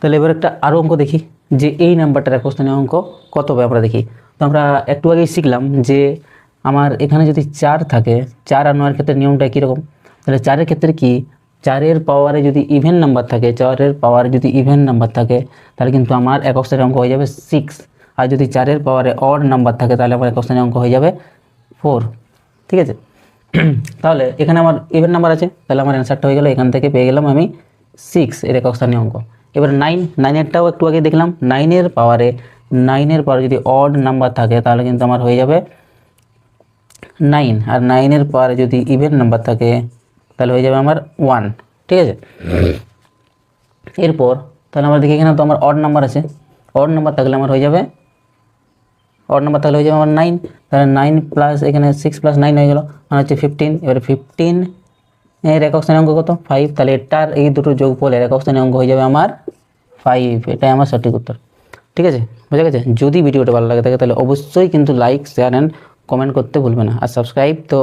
তাহলে এবার একটা আরও অঙ্ক দেখি যে এই নাম্বারটার একক স্থানীয় অঙ্ক কত হবে আমরা দেখি। তো আমরা একটু আগেই শিখলাম যে আমার এখানে যদি 4 থাকে, 4 আর 9 ক্ষেত্রে নিয়মটা কীরকম। তাহলে 4-এর ক্ষেত্রে কি, 4-এর পাওয়ারে যদি ইভেন নাম্বার থাকে, 4-এর পাওয়ারে যদি ইভেন নাম্বার থাকে তাহলে কিন্তু আমার একক স্থানীয় অঙ্ক হয়ে যাবে 6। আর যদি 4-এর পাওয়ারে অড নাম্বার থাকে তাহলে আমার একক স্থানীয় অঙ্ক হয়ে যাবে 4। ঠিক আছে। তাহলে এখানে আমার ইভেন নাম্বার আছে, তাহলে আমার অ্যান্সারটা হয়ে গেল, এখান থেকে পেয়ে গেলাম আমি 6 এর একক স্থানীয় অঙ্ক। এবার 9-এরটাও একটু আগে দেখলাম, 9-এর পাওয়ারে যদি অড নাম্বার থাকে তাহলে কিন্তু আমার হয়ে যাবে 9, আর 9-এর পাওয়ারে যদি ইভেন নাম্বার থাকে তাহলে হয়ে যাবে আমার 1। ঠিক আছে। এরপর তাহলে আমরা দেখি এখানে তো আমার অড নাম্বার আছে, অড নাম্বার থাকলে আমার হয়ে যাবে আমার 9। তাহলে 9 প্লাস এখানে 6 প্লাস 9 হয়ে গেল, মানে হচ্ছে 15। এবারে 15 এর একক স্থানীয় অঙ্ক কত, 5। তাহলে এটার এই দুটো যোগফলের একক স্থানীয় অঙ্ক হয়ে যাবে আমার 5। এটাই আমার সঠিক উত্তর। ঠিক আছে, বোঝা গেছে। যদি ভিডিওটা ভালো লাগে থাকে তাহলে অবশ্যই কিন্তু লাইক, শেয়ার অ্যান্ড কমেন্ট করতে ভুলবে না, আর সাবস্ক্রাইব তো